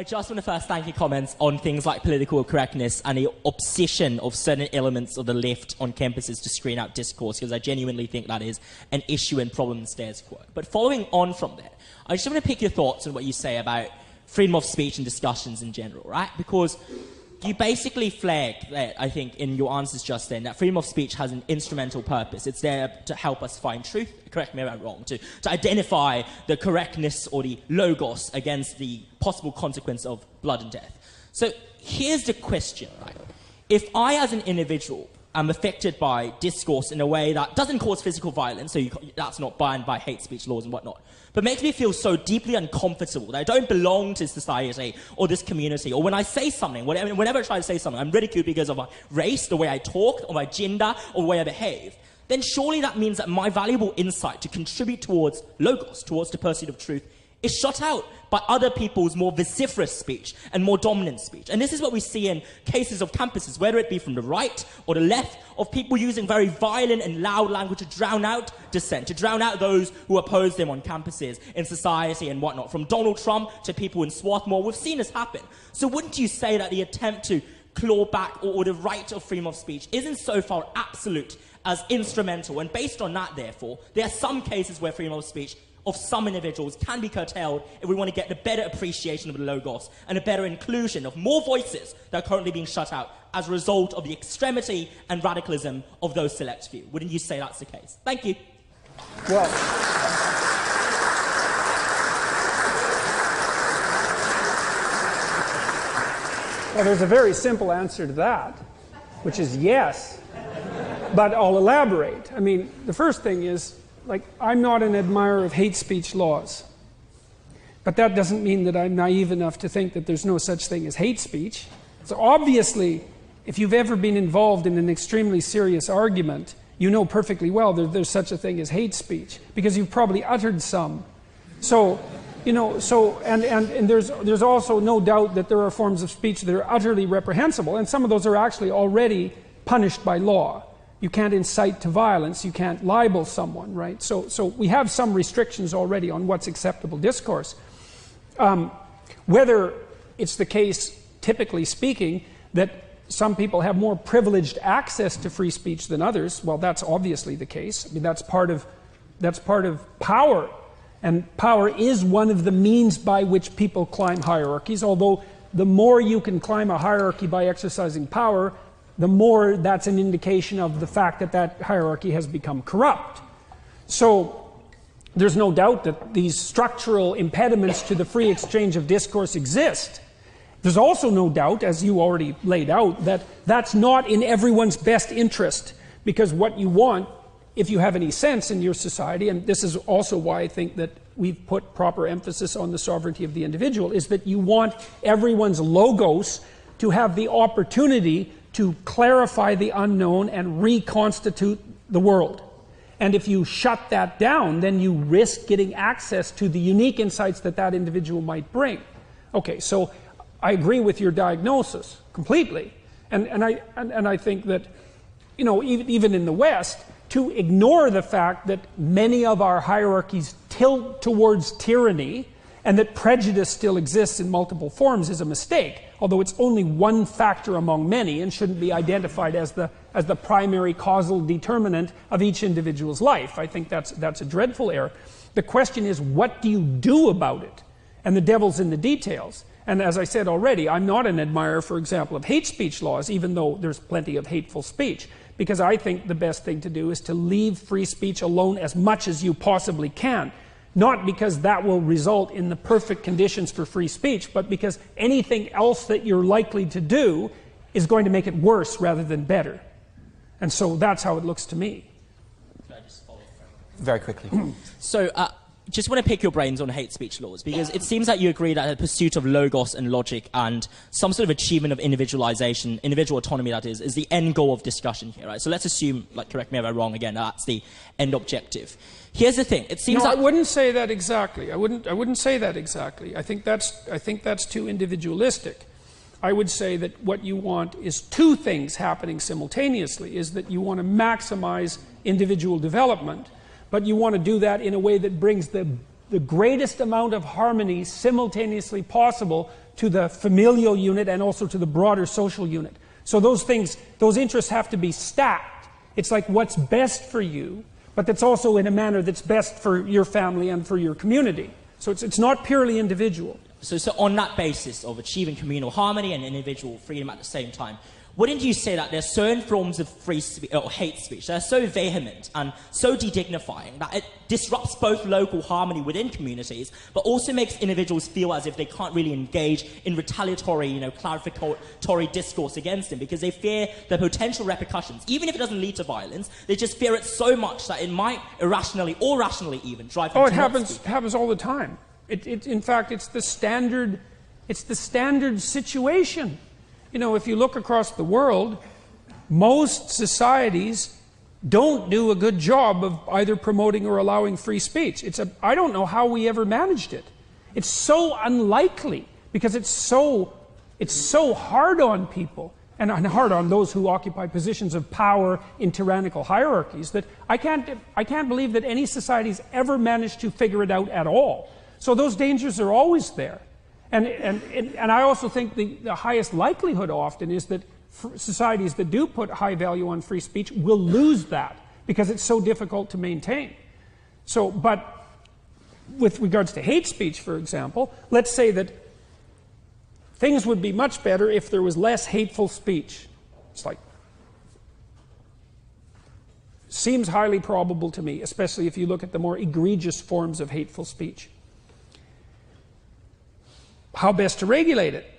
just want to first thank your comments on things like political correctness and the obsession of certain elements of the left on campuses to screen out discourse, because I genuinely think that is an issue and problem in the status quo. But following on from that, I just want to pick your thoughts on what you say about freedom of speech and discussions in general, right? Because you basically flagged that, I think, in your answers just then, that freedom of speech has an instrumental purpose. It's there to help us find truth, correct me if I'm wrong, to identify the correctness or the logos against the possible consequence of blood and death. So here's the question, right? If I, as an individual, am affected by discourse in a way that doesn't cause physical violence, so that's not banned by hate speech laws and whatnot, but makes me feel so deeply uncomfortable that I don't belong to society or this community, or when I say something, whenever I try to say something, I'm ridiculed because of my race, the way I talk, or my gender, or the way I behave, then surely that means that my valuable insight to contribute towards logos, towards the pursuit of truth, is shut out by other people's more vociferous speech and more dominant speech. And this is what we see in cases of campuses, whether it be from the right or the left, of people using very violent and loud language to drown out dissent, to drown out those who oppose them on campuses, in society and whatnot. From Donald Trump to people in Swarthmore, we've seen this happen. So wouldn't you say that the attempt to claw back or the right of freedom of speech isn't so far absolute as instrumental? And based on that, therefore, there are some cases where freedom of speech of some individuals can be curtailed if we want to get the better appreciation of the logos and a better inclusion of more voices that are currently being shut out as a result of the extremity and radicalism of those select few. Wouldn't you say that's the case? Thank you. Well, there's a very simple answer to that, which is yes, but I'll elaborate. I mean, the first thing is, like, I'm not an admirer of hate speech laws. But that doesn't mean that I'm naive enough to think that there's no such thing as hate speech. So obviously, if you've ever been involved in an extremely serious argument, you know perfectly well that there's such a thing as hate speech, because you've probably uttered some. So, you know, and there's also no doubt that there are forms of speech that are utterly reprehensible, and some of those are actually already punished by law. You can't incite to violence, you can't libel someone, right? So we have some restrictions already on what's acceptable discourse. Whether it's the case, typically speaking, that some people have more privileged access to free speech than others, well, that's obviously the case. I mean, that's part of power. And power is one of the means by which people climb hierarchies, although the more you can climb a hierarchy by exercising power, the more that's an indication of the fact that that hierarchy has become corrupt. So there's no doubt that these structural impediments to the free exchange of discourse exist. There's also no doubt, as you already laid out, that that's not in everyone's best interest, because what you want, if you have any sense in your society, and this is also why I think that we've put proper emphasis on the sovereignty of the individual, is that you want everyone's logos to have the opportunity to clarify the unknown and reconstitute the world. And if you shut that down, then you risk getting access to the unique insights that that individual might bring. Okay, so I agree with your diagnosis completely. And I think that, you know, even in the West, to ignore the fact that many of our hierarchies tilt towards tyranny and that prejudice still exists in multiple forms is a mistake, although it's only one factor among many and shouldn't be identified as the primary causal determinant of each individual's life. I think that's a dreadful error. The question is, what do you do about it? And the devil's in the details. And as I said already, I'm not an admirer, for example, of hate speech laws, even though there's plenty of hateful speech, because I think the best thing to do is to leave free speech alone as much as you possibly can. Not because that will result in the perfect conditions for free speech, but because anything else that you're likely to do is going to make it worse rather than better. And so that's how it looks to me. Can I just follow up very quickly? So, just want to pick your brains on hate speech laws, because it seems that you agree that the pursuit of logos and logic and some sort of achievement of individualization, individual autonomy that is the end goal of discussion here, right? So let's assume, like, correct me if I'm wrong again, that's the end objective. Here's the thing, it seems no, that... I wouldn't say that exactly. I wouldn't say that exactly. I think that's too individualistic. I would say that what you want is two things happening simultaneously, is that you want to maximize individual development, but you want to do that in a way that brings the the greatest amount of harmony simultaneously possible to the familial unit and also to the broader social unit. So those things, those interests have to be stacked. It's like what's best for you, but that's also in a manner that's best for your family and for your community. So it's not purely individual. So on that basis of achieving communal harmony and individual freedom at the same time, wouldn't you say that there's certain forms of free speech or hate speech that are so vehement and so de-dignifying that it disrupts both local harmony within communities, but also makes individuals feel as if they can't really engage in retaliatory, clarificatory discourse against them because they fear the potential repercussions, even if it doesn't lead to violence. They just fear it so much that it might irrationally or rationally even drive them to not speak. It happens all the time. In fact, it's the standard situation. If you look across the world, most societies don't do a good job of either promoting or allowing free speech. I don't know how we ever managed it. It's so unlikely because it's so hard on people and hard on those who occupy positions of power in tyrannical hierarchies that I can't believe that any society's ever managed to figure it out at all. So those dangers are always there. And I also think the highest likelihood often is that societies that do put high value on free speech will lose that because it's so difficult to maintain. So, but with regards to hate speech, for example, let's say that things would be much better if there was less hateful speech. It's like, seems highly probable to me, especially if you look at the more egregious forms of hateful speech. How best to regulate it?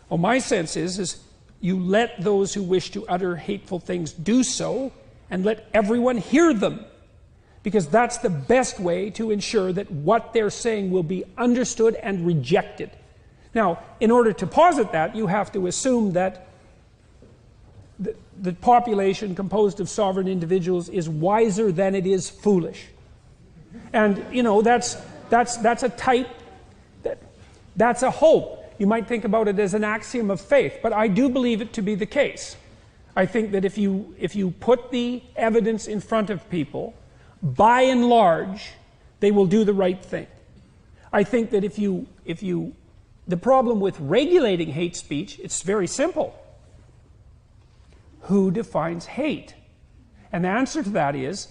Well, my sense is you let those who wish to utter hateful things do so and let everyone hear them, because that's the best way to ensure that what they're saying will be understood and rejected. Now, in order to posit that, you have to assume that the population composed of sovereign individuals is wiser than it is foolish. And, that's a tight... That's a hope. You might think about it as an axiom of faith, but I do believe it to be the case. I think that if you put the evidence in front of people, by and large, they will do the right thing. I think that the problem with regulating hate speech, it's very simple. Who defines hate? And the answer to that is,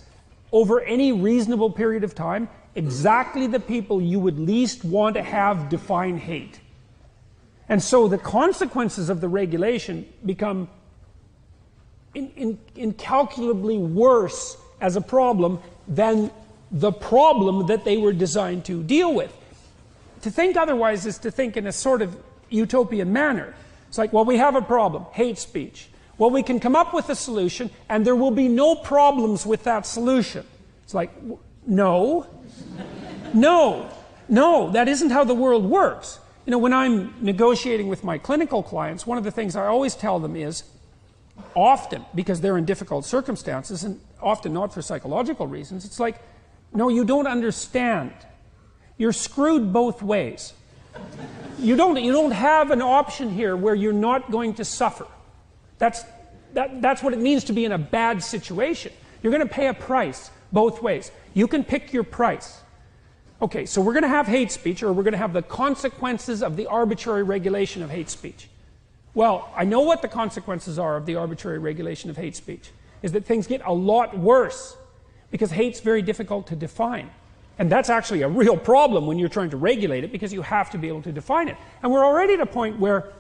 over any reasonable period of time, exactly the people you would least want to have define hate. And so the consequences of the regulation become incalculably worse as a problem than the problem that they were designed to deal with. To think otherwise is to think in a sort of utopian manner. It's like, well, we have a problem, hate speech. Well, we can come up with a solution and there will be no problems with that solution. It's like, no, that isn't how the world works. When I'm negotiating with my clinical clients, one of the things I always tell them is, often, because they're in difficult circumstances, and often not for psychological reasons, it's like, no, you don't understand. You're screwed both ways. You don't have an option here where you're not going to suffer. That's what it means to be in a bad situation. You're going to pay a price both ways. You can pick your price. Okay, so we're going to have hate speech, or we're going to have the consequences of the arbitrary regulation of hate speech. Well, I know what the consequences are of the arbitrary regulation of hate speech, is that things get a lot worse, because hate's very difficult to define. And that's actually a real problem when you're trying to regulate it, because you have to be able to define it. And we're already at a point where,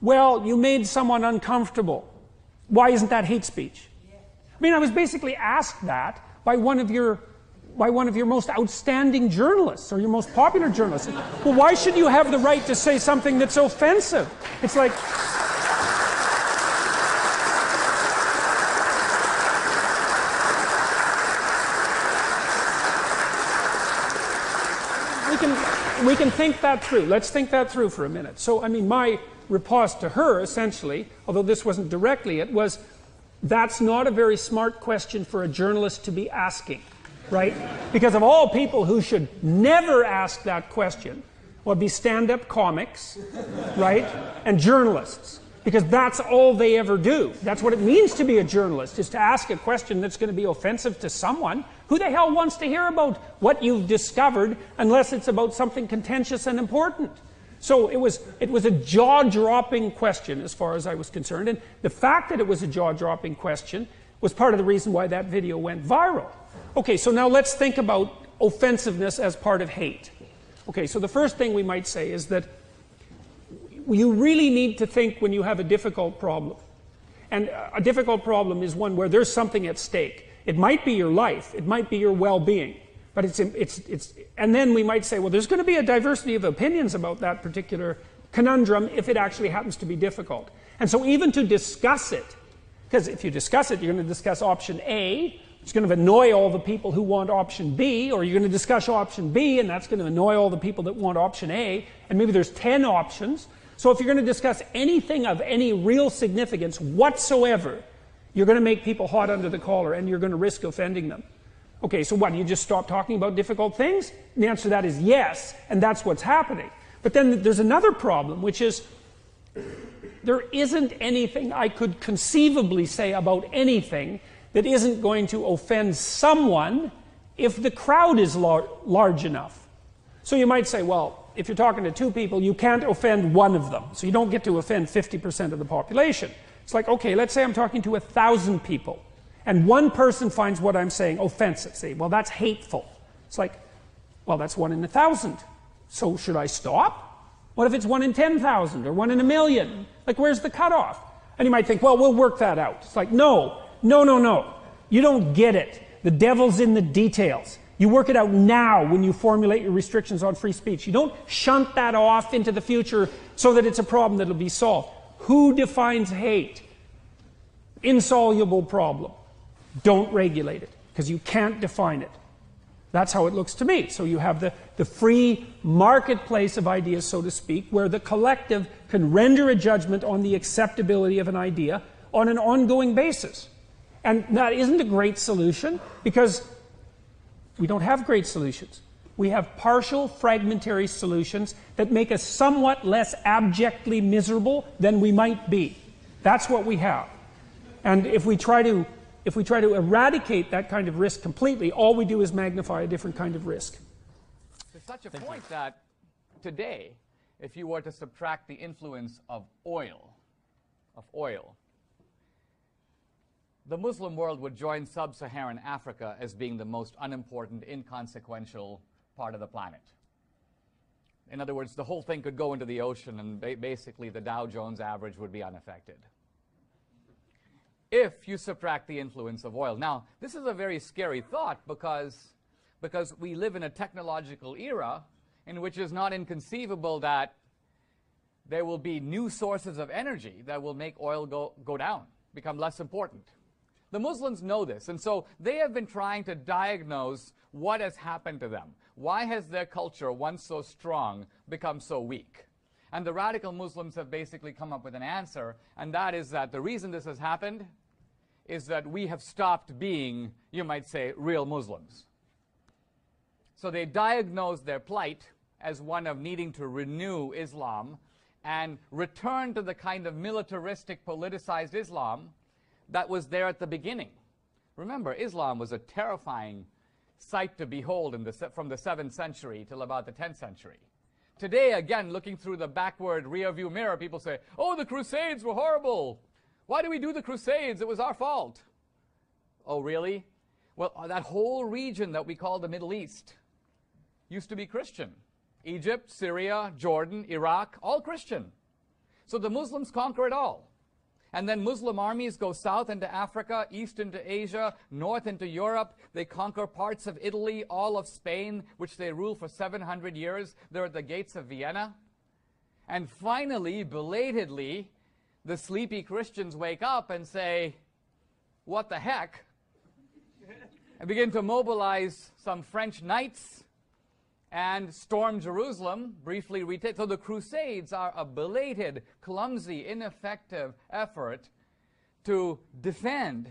well, you made someone uncomfortable. Why isn't that hate speech? I was basically asked that by one of your most outstanding journalists, or your most popular journalists. Well, why should you have the right to say something that's offensive? It's like... We can think that through. Let's think that through for a minute. So, my riposte to her, essentially, although this wasn't directly, it was, that's not a very smart question for a journalist to be asking. Right? Because of all people who should never ask that question would be stand-up comics, right? And journalists. Because that's all they ever do. That's what it means to be a journalist, is to ask a question that's going to be offensive to someone. Who the hell wants to hear about what you've discovered unless it's about something contentious and important? So it was a jaw-dropping question as far as I was concerned. And the fact that it was a jaw-dropping question was part of the reason why that video went viral. Okay, so now let's think about offensiveness as part of hate. Okay, so the first thing we might say is that you really need to think when you have a difficult problem. And a difficult problem is one where there's something at stake. It might be your life, it might be your well-being, but and then we might say, well, there's going to be a diversity of opinions about that particular conundrum if it actually happens to be difficult. And so even to discuss it, because if you discuss it, you're going to discuss option A, it's going to annoy all the people who want option B, or you're going to discuss option B, and that's going to annoy all the people that want option A, and maybe there's 10 options. So if you're going to discuss anything of any real significance whatsoever, you're going to make people hot under the collar, and you're going to risk offending them. Okay, so what, you just stop talking about difficult things? And the answer to that is yes, and that's what's happening. But then there's another problem, which is there isn't anything I could conceivably say about anything that isn't going to offend someone if the crowd is large enough. So you might say, well, if you're talking to two people, you can't offend one of them. So you don't get to offend 50% of the population. It's like, okay, let's say I'm talking to 1,000 people, and one person finds what I'm saying offensive. Say, well, that's hateful. It's like, well, that's 1 in 1,000. So should I stop? What if it's 1 in 10,000 or 1 in 1,000,000? Like, where's the cutoff? And you might think, well, we'll work that out. It's like, no. You don't get it. The devil's in the details. You work it out now when you formulate your restrictions on free speech. You don't shunt that off into the future so that it's a problem that'll be solved. Who defines hate? Insoluble problem. Don't regulate it, because you can't define it. That's how it looks to me. So you have the free marketplace of ideas, so to speak, where the collective can render a judgment on the acceptability of an idea on an ongoing basis. And that isn't a great solution, because we don't have great solutions. We have partial, fragmentary solutions that make us somewhat less abjectly miserable than we might be. That's what we have. And if we try to eradicate that kind of risk completely, all we do is magnify a different kind of risk. To such a point that today, if you were to subtract the influence of oil, the Muslim world would join sub-Saharan Africa as being the most unimportant, inconsequential part of the planet. In other words, the whole thing could go into the ocean, and basically the Dow Jones average would be unaffected. If you subtract the influence of oil. Now, this is a very scary thought, because we live in a technological era in which it's not inconceivable that there will be new sources of energy that will make oil go down, become less important. The Muslims know this, and so they have been trying to diagnose what has happened to them. Why has their culture, once so strong, become so weak? And the radical Muslims have basically come up with an answer, and that is that the reason this has happened is that we have stopped being, you might say, real Muslims. So they diagnosed their plight as one of needing to renew Islam and return to the kind of militaristic, politicized Islam that was there at the beginning. Remember, Islam was a terrifying sight to behold from the 7th century till about the 10th century. Today, again, looking through the backward rear-view mirror, people say, oh, the Crusades were horrible. Why did we do the Crusades? It was our fault. Oh, really? Well, that whole region that we call the Middle East used to be Christian. Egypt, Syria, Jordan, Iraq, all Christian. So the Muslims conquer it all. And then Muslim armies go south into Africa, east into Asia, north into Europe. They conquer parts of Italy, all of Spain, which they rule for 700 years. They're at the gates of Vienna. And finally, belatedly, the sleepy Christians wake up and say, what the heck? And begin to mobilize some French knights and storm Jerusalem, briefly retake. So the Crusades are a belated, clumsy, ineffective effort to defend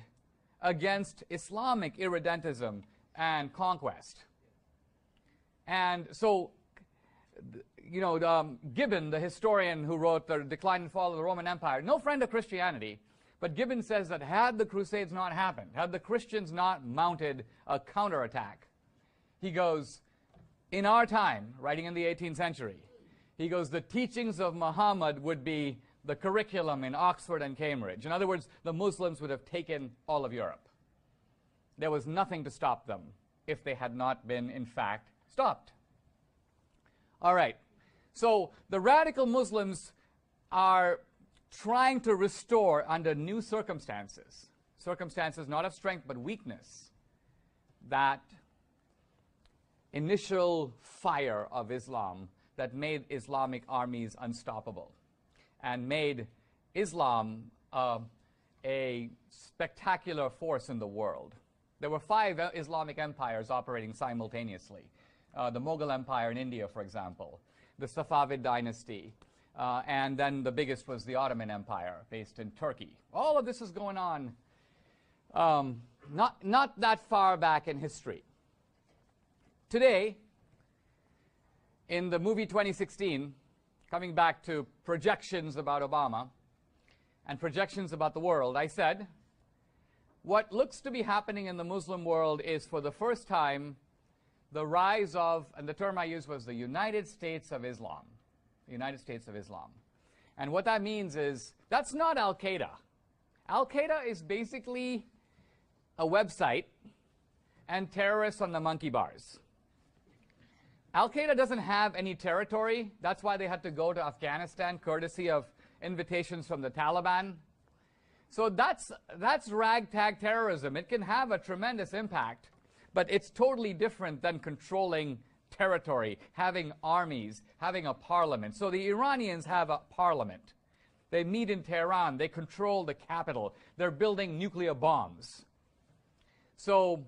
against Islamic irredentism and conquest. And so Gibbon, the historian who wrote The Decline and Fall of the Roman Empire, no friend of Christianity, but Gibbon says that had the Crusades not happened, had the Christians not mounted a counterattack, he goes, in our time, writing in the 18th century, he goes, the teachings of Muhammad would be the curriculum in Oxford and Cambridge. In other words, the Muslims would have taken all of Europe. There was nothing to stop them if they had not been, in fact, stopped. All right. So the radical Muslims are trying to restore under new circumstances, circumstances not of strength but weakness, that initial fire of Islam that made Islamic armies unstoppable and made Islam a spectacular force in the world. There were 5 Islamic empires operating simultaneously. The Mughal Empire in India, for example, the Safavid dynasty, and then the biggest was the Ottoman Empire, based in Turkey. All of this is going on not that far back in history. Today, in the movie 2016, coming back to projections about Obama and projections about the world, I said, what looks to be happening in the Muslim world is, for the first time, the rise of, and the term I used was the United States of Islam. The United States of Islam. And what that means is, that's not Al-Qaeda. Al-Qaeda is basically a website and terrorists on the monkey bars. Al-Qaeda doesn't have any territory. That's why they had to go to Afghanistan, courtesy of invitations from the Taliban. So that's ragtag terrorism. It can have a tremendous impact, but it's totally different than controlling territory, having armies, having a parliament. So the Iranians have a parliament. They meet in Tehran. They control the capital. They're building nuclear bombs. So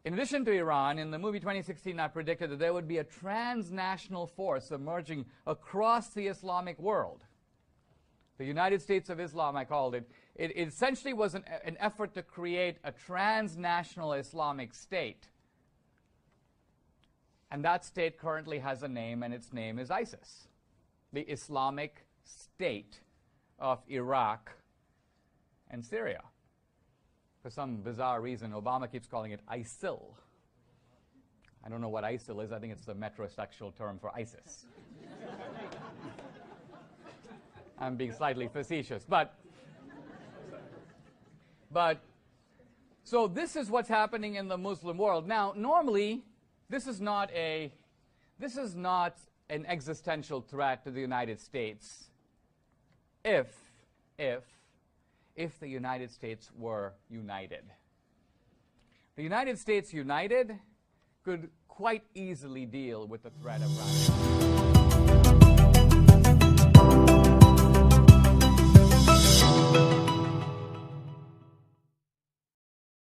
in addition to Iran, in the movie 2016, I predicted that there would be a transnational force emerging across the Islamic world. The United States of Islam, I called it. It essentially was an effort to create a transnational Islamic state. And that state currently has a name, and its name is ISIS, the Islamic State of Iraq and Syria. For some bizarre reason, Obama keeps calling it ISIL. I don't know what ISIL is. I think it's the metrosexual term for ISIS. I'm being slightly facetious, but so this is what's happening in the Muslim world. Now, normally, this is not an existential threat to the United States if the United States were united. The United States united could quite easily deal with the threat of radicalism.